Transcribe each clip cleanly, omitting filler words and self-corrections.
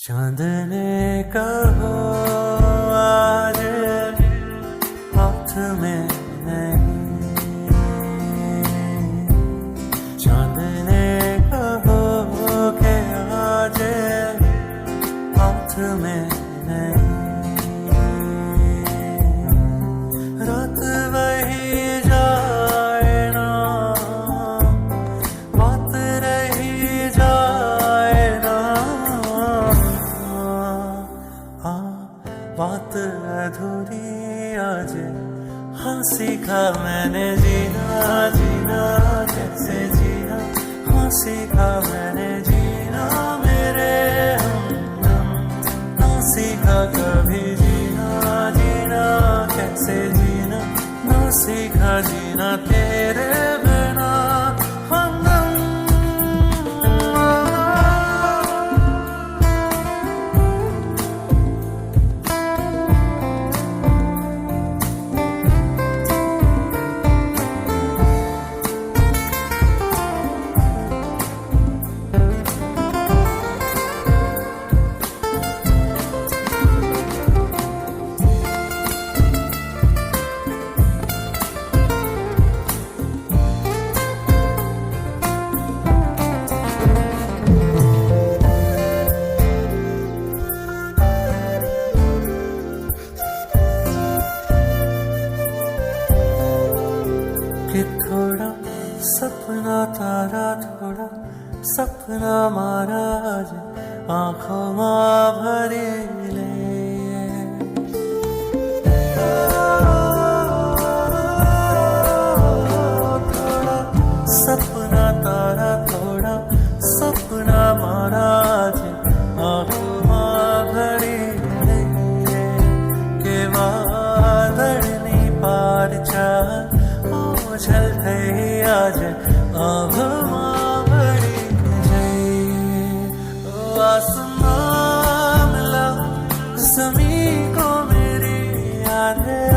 चांद ने कहो आज हाथ में नहीं, चांद ने कहो के आज हाथ में नहीं, रात वही जाए ना बात रही जाए ना, बात अधूरी आज हाँ सीखा मैंने जीना जीना कैसे जीना, हाँ सीखा मैंने जीना मेरे हमदम, हाँ सीखा कभी जीना जीना कैसे जीना, ना सीखा जीना तेरे बिना हमदम। कि थोड़ा सपना तारा थोड़ा सपना मारा आज आंखों माँ भरी ले, थोड़ा सपना तारा थोड़ा सपना मारा आज आंखों माँ भरी ले, के वादळ नहीं पार चाह झल गई आज अब बड़ी आसमां मिला जमी को मेरी यादें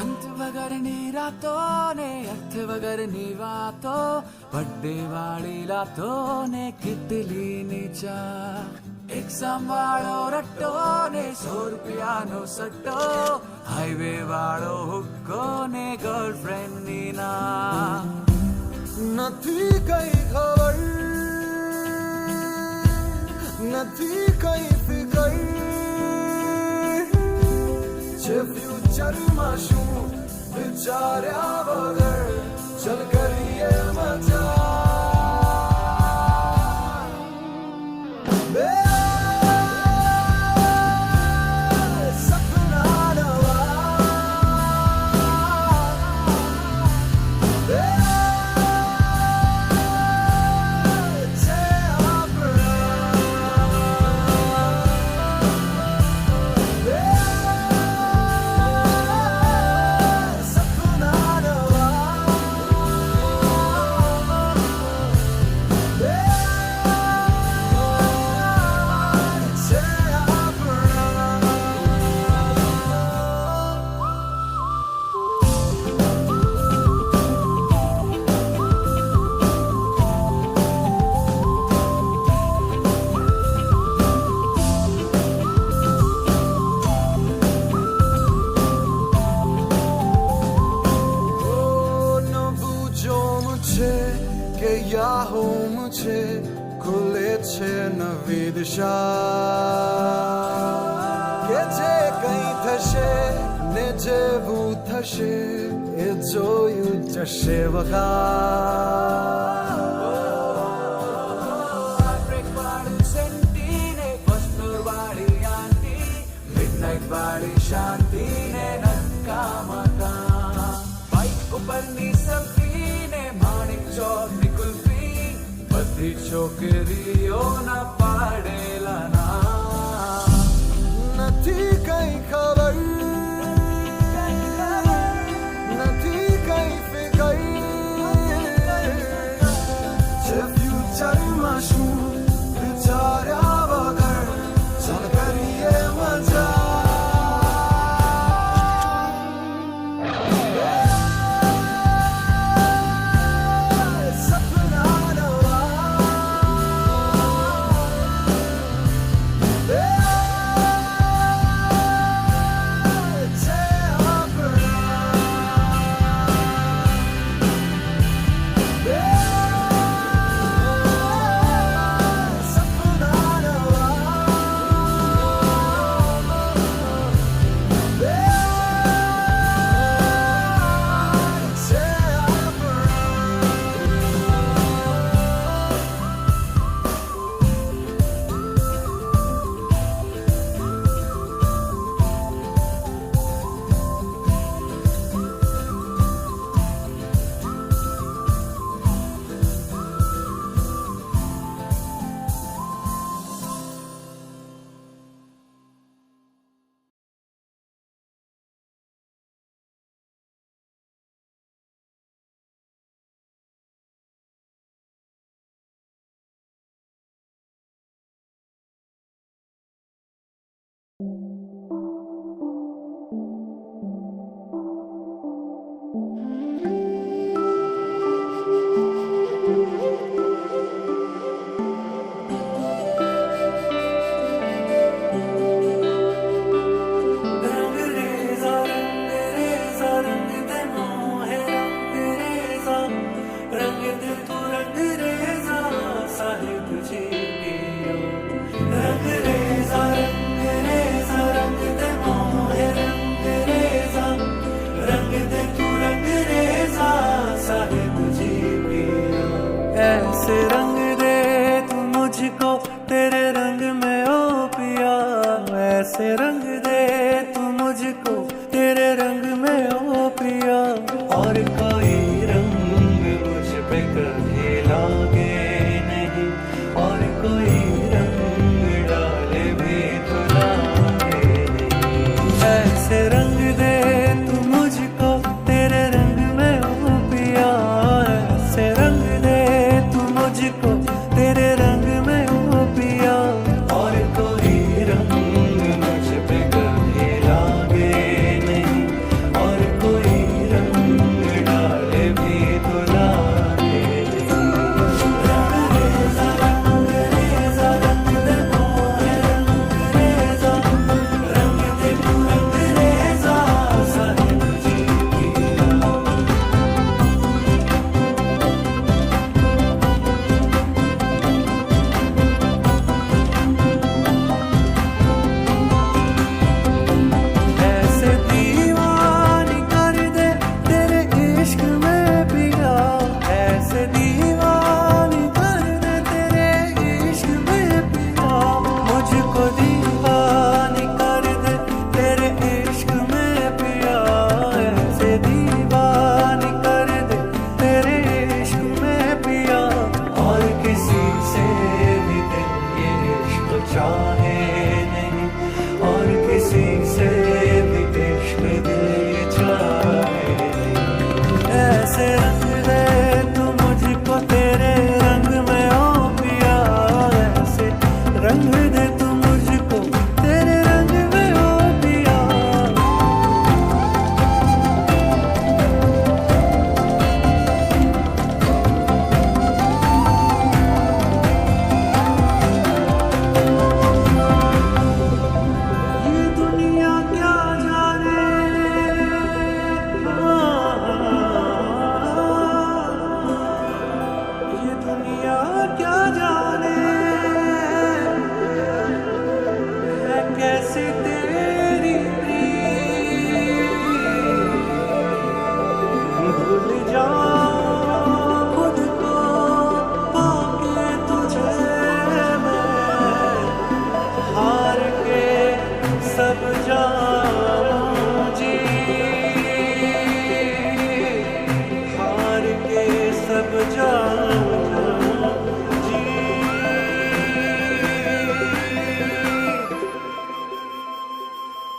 अंत वगरनी रातों ने अर्थ वगरनी वातो पड्डेवाड़ी लातों ने कितली नीचा एग्जाम वाळो रट्टो ने 100 રૂપિયાનો સટ્ટો હાઈવે વાળો હુક્કો ને ગર્લફ્રેન્ડ ની ના નથી કઈ ખબર નથી કઈ ફિકર જે ફ્યુચરમાં શું વિચાર્યા વગર ચલ કરીએ મજા કે યાહો મુझे ખુલે છે નવી દિશા કે જે કંઈ થશે ને જેવું થશે એ જોયું જશે વખા બ્રેક વાળી સેન્ટી ને ફર્સ્ટ ફ્લોર વાળી આંટી મિડનાઇટ વાળી શાંતિ ને નક્કા મકા બાઇક ઉપરની સફી ચોક ની કુલ્ફી બધી છોકરીઓ ના પાડેલા ના નથી કઈ ખબર નથી કઈ ફિકર જે ફ્યુચરમાં શું વિચાર્યા વગર ચલ કરીએ મજા ऐसे रंग दे तू मुझको तेरे रंग में ओ पिया ऐसे रंग दे तू मुझको तेरे रंग में ओ पिया और कोई रंग मुझ पे कभी लागे नहीं और कोई रंग डाले भी तो लागे नहीं ऐसे रंग दे तू मुझको तेरे रंग में ओ पिया ऐसे रंग दे तू मुझको तेरे रंग में ओ पिया और कोई रंग मुझ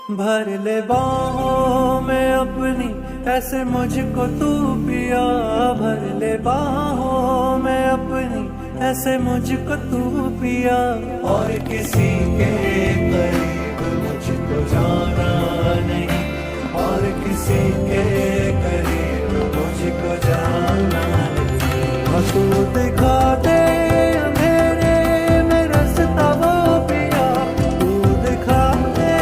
भर ले बाहों में अपनी ऐसे मुझको तू पिया, भर ले बाहों में अपनी ऐसे मुझको तू पिया। और किसी के करीब मुझको जाना नहीं, और किसी के करीब मुझको जाना नहीं। और तू दिखा दे अंधेरे में रास्ता वो पिया, तू दिखा दे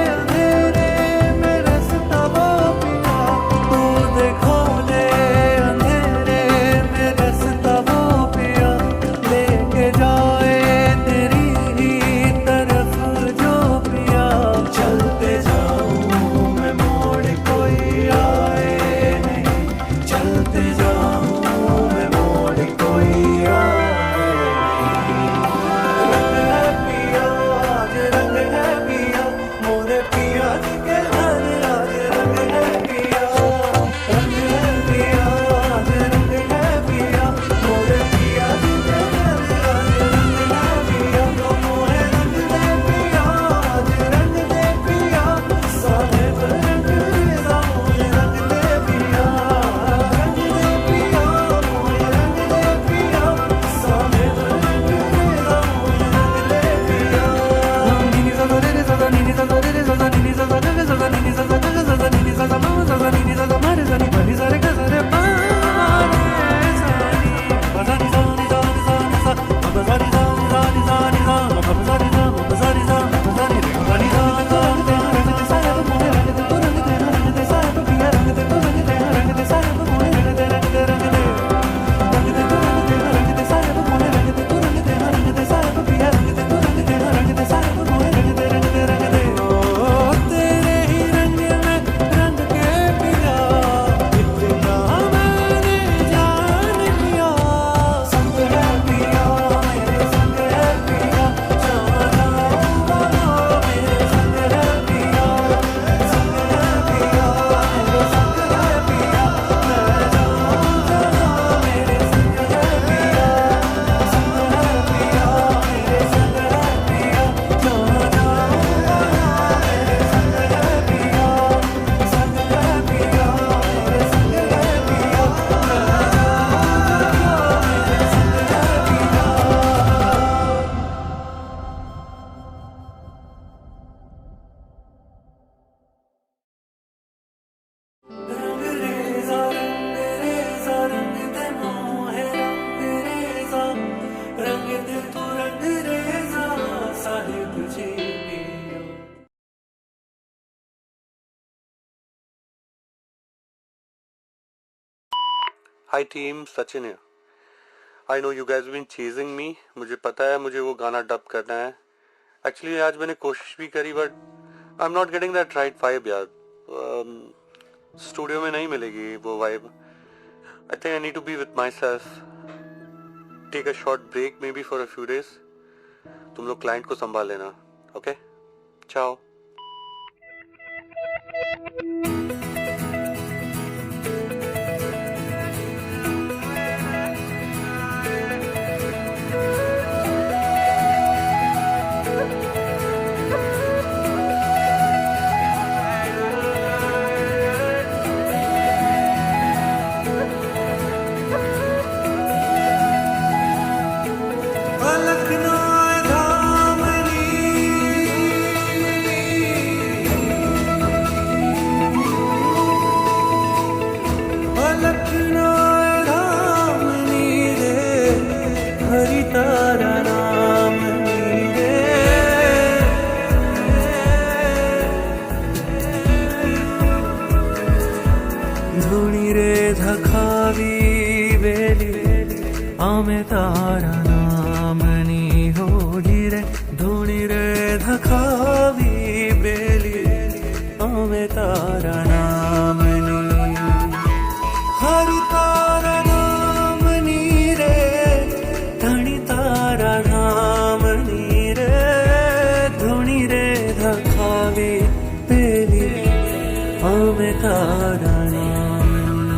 अंधेरे में रास्ता वो पिया, तू दिखा दे अंधेरे में रास्ता वो पिया। लेके जाए तेरी ही तरफ जो पिया, चलते जाऊं मैं मोड़ कोई आए नहीं, चलते जाऊं मैं मोड़ कोई आए नहीं। रंग है पिया आज रंग है पिया, मोरे पिया जी के घर आज रंग है पिया। रंग है पिया आज रंग है पिया, मोरे पिया जी के घर आज रंग है पिया। मोहे रंग दे पिया आज रंग दे पिया, साहेब रंग रेजा मोहे रंग दे पिया। रंग दे पिया मोहे रंग दे पिया, साहेब रंग रेजा मोहे रंग दे पिया। नीनी सा रे रे सा नीनी सा रे रे सा नीनी सा रे रे सा नीनी सा रे रे सा नीनी सा मा सा नीनी सा मा रे सा नी मा नी सा रे गा सा रे पा रे सा नी पा सा नी सा नी सा नी सा नी सा मा सा नी सा नी सा नी सा नी सा मा सा नी सा मा सा नी सा मा सा नी रे सा नी सा रंग दे रंग दे सा रे मोहे रंग दे तू रंग दे रंग दे सा रे पिया रंग दे तू रंग दे रंग दे सा रे मोहे रंग दे रंग दे रंग दे रंग दे तू रंग दे सा रे मोहे रंग दे तू रंग दे रंग दे सा रे पिया रंग दे तू रंग दे रंग दे सा रे मोहे रंग दे रंग दे रंग दे। ओ तेरे ही रंग में रंग के पिया, इतना मैंने जान लिया। संग है पिया मेरे संग है पिया, जाना वाला मेरे संग है पिया। संग है पिया मेरे संग है पिया, मैं जाऊं जहाँ मेरे संग है पिया। संग है पिया मेरे संग है पिया, जहाँ जाऊं वहाँ मेरे संग है पिया। संग है पिया मेरे संग है पिया, मैं जाऊं रंग रेजा रंग दे मोहे रंग रेजा, रंग दे तू रंग रेजा साहिब जी पिया। हाय टीम, सचिन है। I know you guys been chasing me, मुझे पता है मुझे वो गाना डब करना है। एक्चुअली आज मैंने कोशिश भी करी but I am not getting that right vibe यार। स्टूडियो में नहीं मिलेगी वो vibe. I think I need to be with myself, take a short break maybe for a few days. तुम लोग क्लाइंट को संभाल लेना, ओके? चाओ। लखनऊ धामनी लखनऊ धामनी रे, हरि तारा नाम रे। धुनी रे धखावी बेली आमे तारा नाम नी होली रे। धुनी रे धखावी बेली आमे तारा नाम नी, हरि तारा नाम नी रे, धनी तारा नाम नी रे। धुनी रे धखावी बेली आमे तारा नाम नी।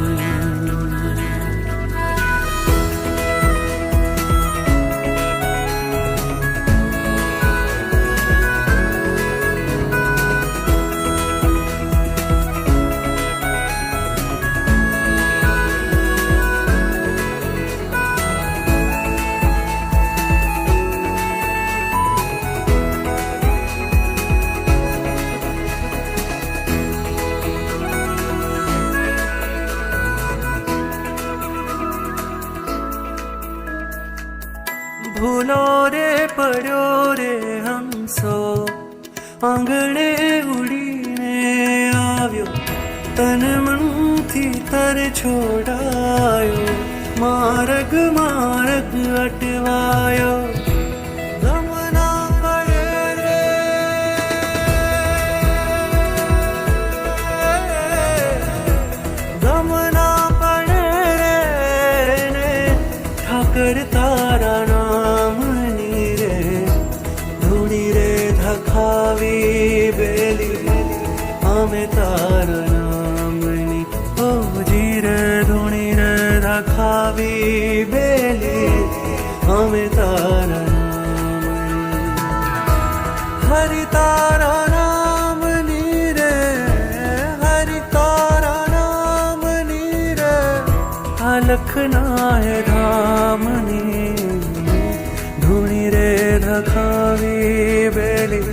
आंगणे उड़ीने આવ્યો તન મનથી તર છોડાયો માર્ગ માર્ગ અટવાયો ગમના પડે રે ગમના પડે રે ને ઠાકર તારા નામની રે ધૂણી રે ધખાવી બેલી અમે તારા નામની ઓ જી રે ધૂણી રે ધખાવી બેલી અમે તારા નામની હરિ તારા નામની રે હરિ તારા નામની રે આ લખના હે ધામની ધૂણી રે ધખાવી બેલી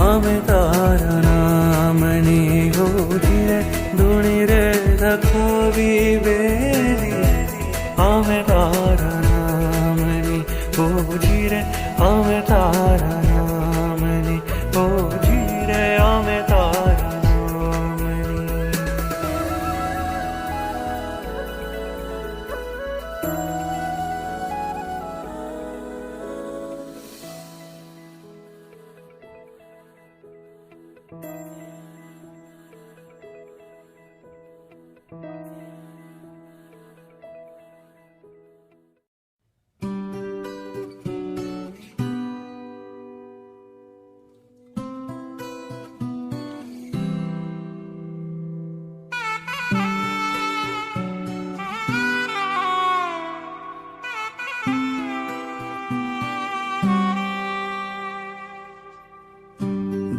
અમે તારા નામની હોજી રે ધૂણી રે ધખાવી બેલી અમે તારા નામની હોજી રે અમે તારા નામની હોજી રે અમે તારા નામની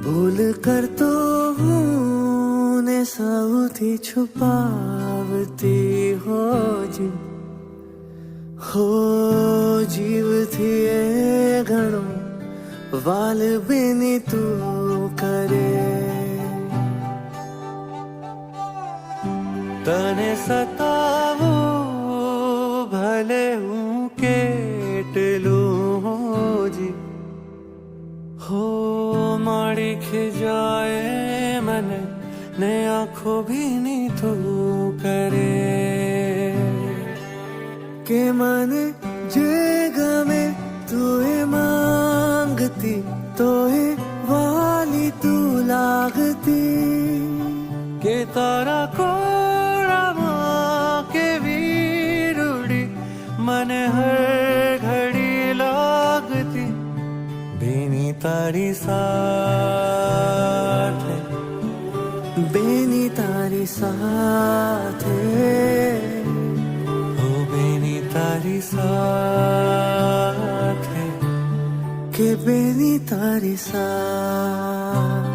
ભૂલ કરતો હું ને સૌથી છુપાવતી હોજી હો જીવથી એ ઘણો વાલ બેની તું કરે તને સતાવું ભલે હું કેટલું હોજી हो माड़ी खिजाए मन ने आँखों भी नहीं तू करे के मन जे गमे तू मांगती तो वाली तू लागती के तारा कोड़ा माँ के वीरुड़ी मन हर घड़ी लागती बेनी तारी साथ है बेनी तारी साथ है ओ बेनी तारी साथ है के बेनी तारी साथ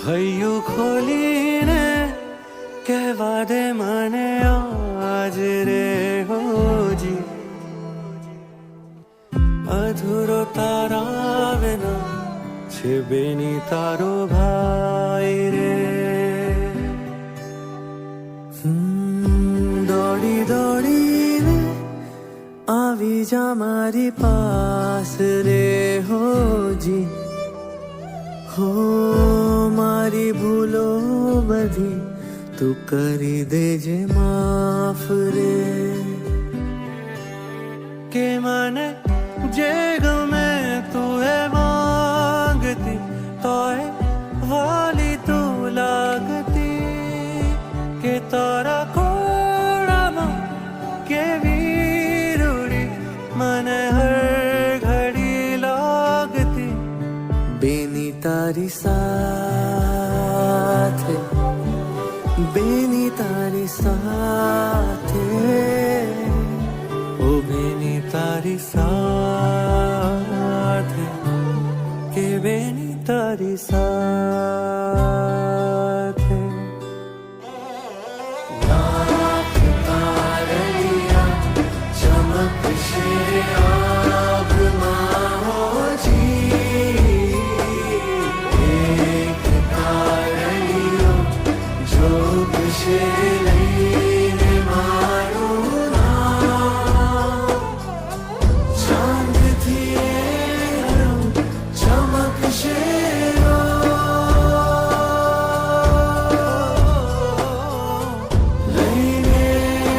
હૈયું ખોલીને કહેવા દે મને આજ રે હોજી અધૂરો તારા વિના છે બેની તારો ભાઈ રે દોડી દોડીને આવી જા મારી પાસ રે હોજી हो मारी भूलो बधी तू करी देजे माफ रे के माने जे गमे तू है मांगती तो है वाली तू लागती के तारा कोड़ा मां के वीरुड़ी मन हर घड़ी लागती बेनी तारी साथ है बेनी तारी साथ है ओ बेनी તારી સાથે કે બેની તારી સાથે નાક તારલિયા ચમકશે આભમાં હોજી એક તારલિયો જોગશે લઈને મારું નામ ચાંદથી એ રંગ ચમકશે લઈને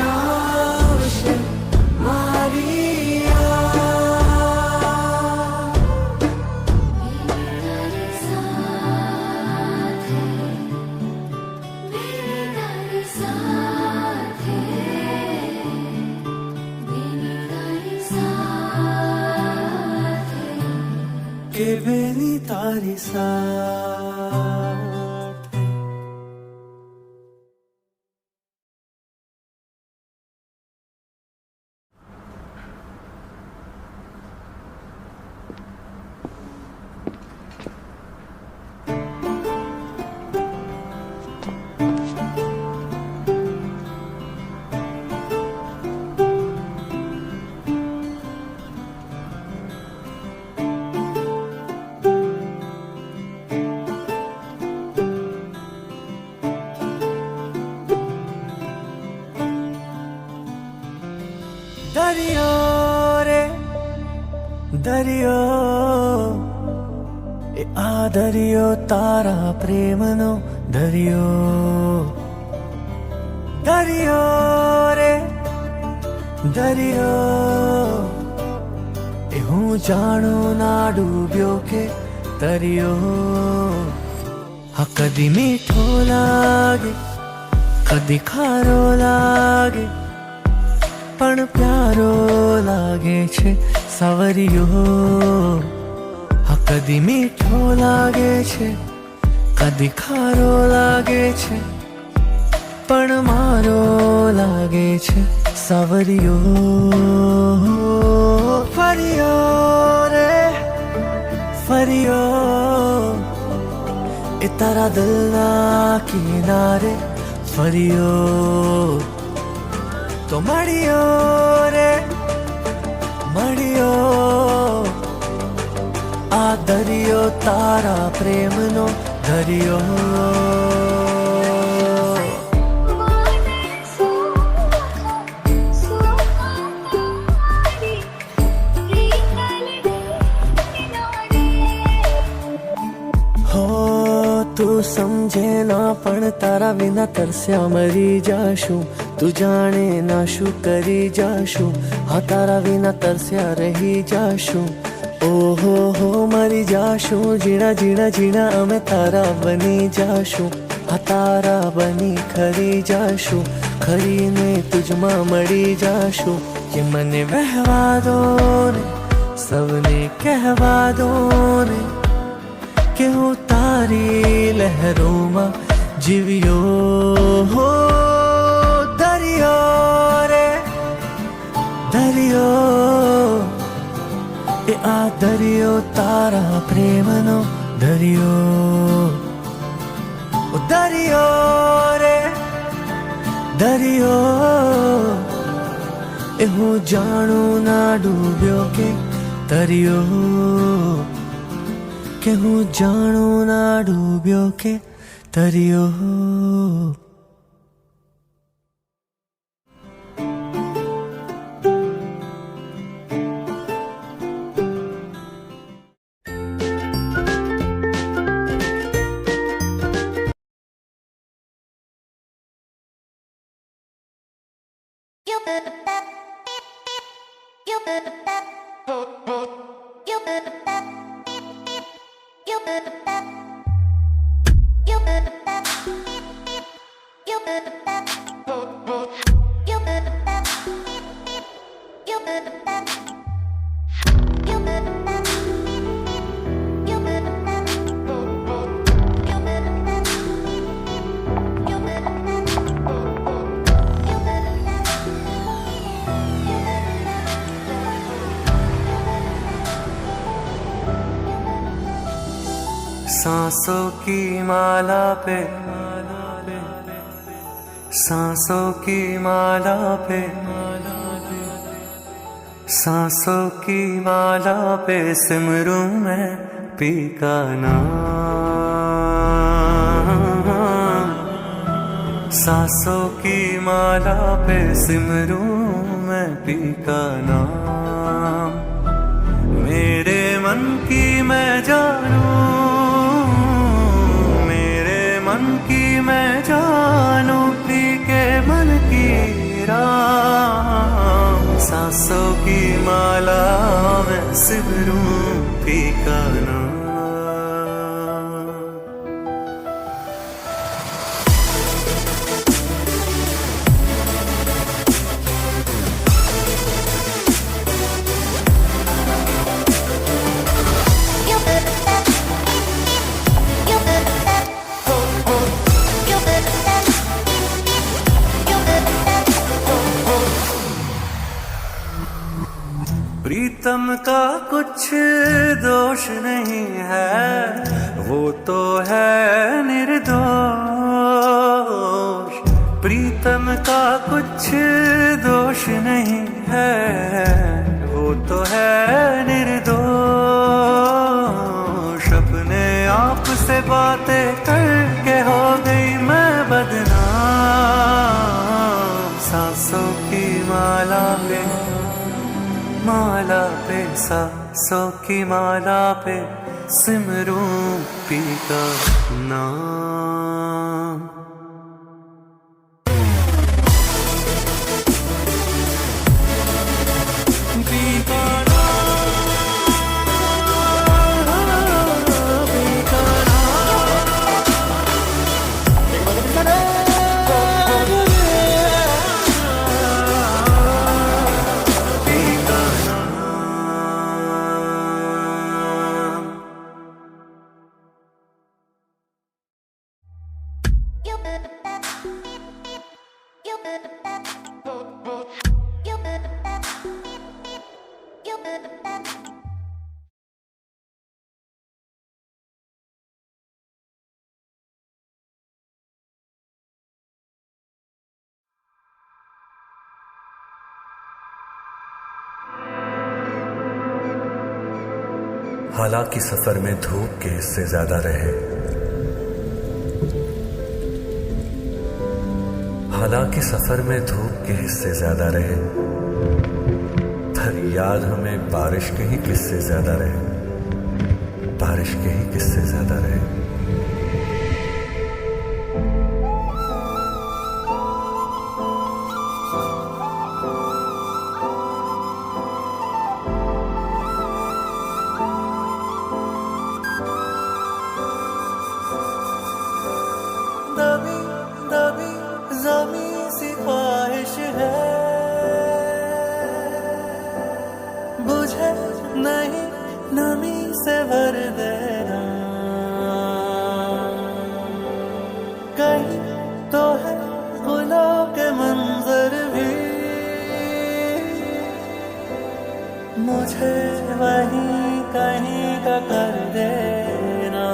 આવશે મારી કે બેની તારી સાથે દરિયો રે દરિયો એ આ દરિયો તારા પ્રેમનો દરિયો દરિયો રે દરિયો એ હું જાણું ના ડૂબ્યો કે તરિયો હા કદી મીઠો લાગે કદી ખારો લાગે પણ પ્યારો લાગે છે સાવરિયો હા કદી મીઠો લાગે છે કદી ખારો લાગે છે પણ મારો લાગે છે સાવરિયો ફરિયો રે ફરિયો એ તારા દિલના કિનારે ફરિયો તો મળ્યો રે મળ્યો આ દરિયો તારા પ્રેમનો દરિયો હો તું સમજે ના પણ તારા વિના તરસ્યા મરી જાશું તું જાણે ના શું કરી જાશું હા તારા વિના તરસ્યા રહી જાશું ઓહો હો મરી જાશું ઝીણા ઝીણા ઝીણા અમે તારા બની જાશું હા તારા બની ખરી જાશું ખરીને તુજમાં મળી જાશું કે મને વહેવા દો ને સૌને કહેવા દો ને કે હું તારી લહેરોમાં જીવ્યો હો દરિયો રે દરિયો એ આ દરિયો તારા પ્રેમનો દરિયો ઓ દરિયો રે દરિયો એ હું જાણું ના ડૂબ્યો કે તરિયો કે હું જાણું ના ડૂબ્યો કે તરિયો सांसों की माला पे, सांसों की माला पे, सांसों की माला पे सिमरूं मैं पी का नाम। सांसों की माला पे सिमरूं मैं पी का नाम। मेरे मन की मैं जानूं, मेरे मन की मैं जानूं पी के मन की राम। सांसों की माला में सिमरूं पी का नाम। प्रीतम का कुछ दोष नहीं है, वो तो है निर्दोष। प्रीतम का कुछ दोष नहीं है, वो तो है निर्दोष। अपने आप से बातें करके हो गई मैं बदनाम। सांसों की माला पे, माला पे, सांसों की माला पे सिमरूं पी का नाम। पी का हालांकि सफर में धूप के हिस्से ज्यादा रहे, हालांकि सफर में धूप के हिस्से ज्यादा रहे, पर याद हमें बारिश के ही किस्से ज्यादा रहे, बारिश के ही किस्से ज्यादा रहे। दबी दबी ज़मीं सी ख्वाहिश है, बुझे नहीं नमी से भर देना। कहीं तो है गुलों के मंजर भी, मुझे वहीं कहीं का कर देना।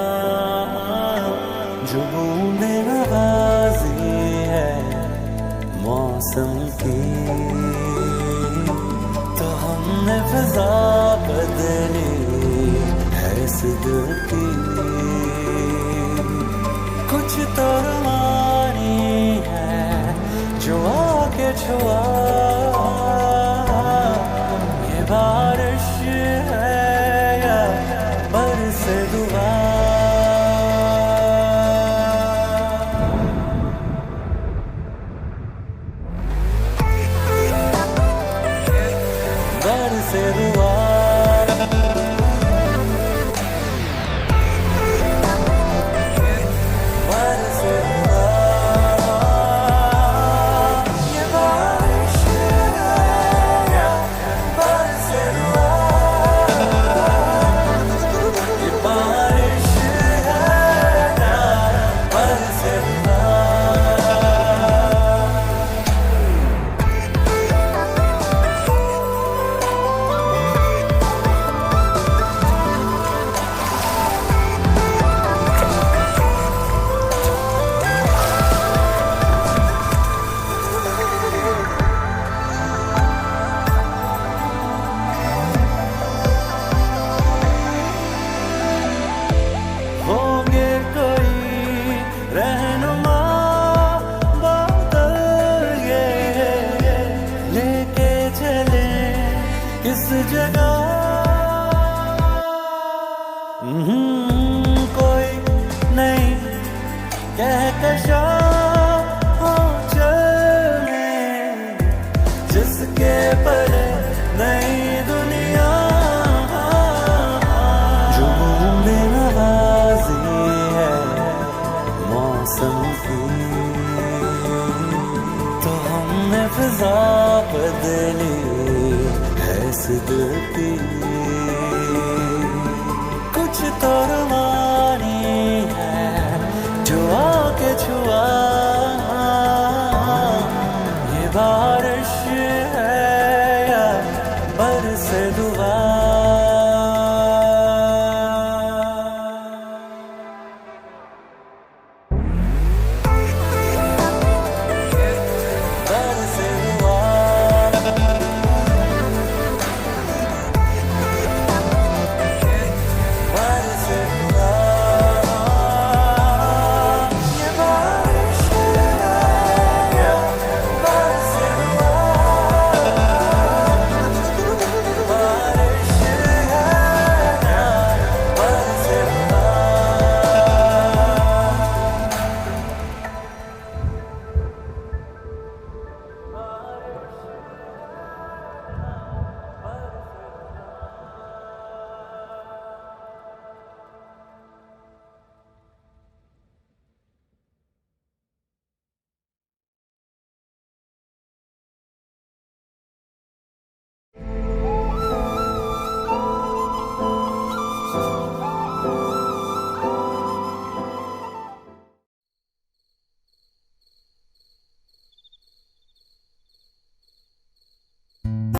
जो बूंदे नवाज़ी है मौसम की, तो हमने फिजा बदली है इस दिल की। कुछ तो रुमानी है जो आके छुआ, ये बारिश है या बरस दुआ। से दुआ जगह कोई नहीं कहकशा हो चले जिसके परे नई दुनिया जो में नवाजी है मौसम की तो हमने फिजा बदली है सिदकी कुछ तो रुमानी है जो आके छुआ ये बारिश है या बरस दुआ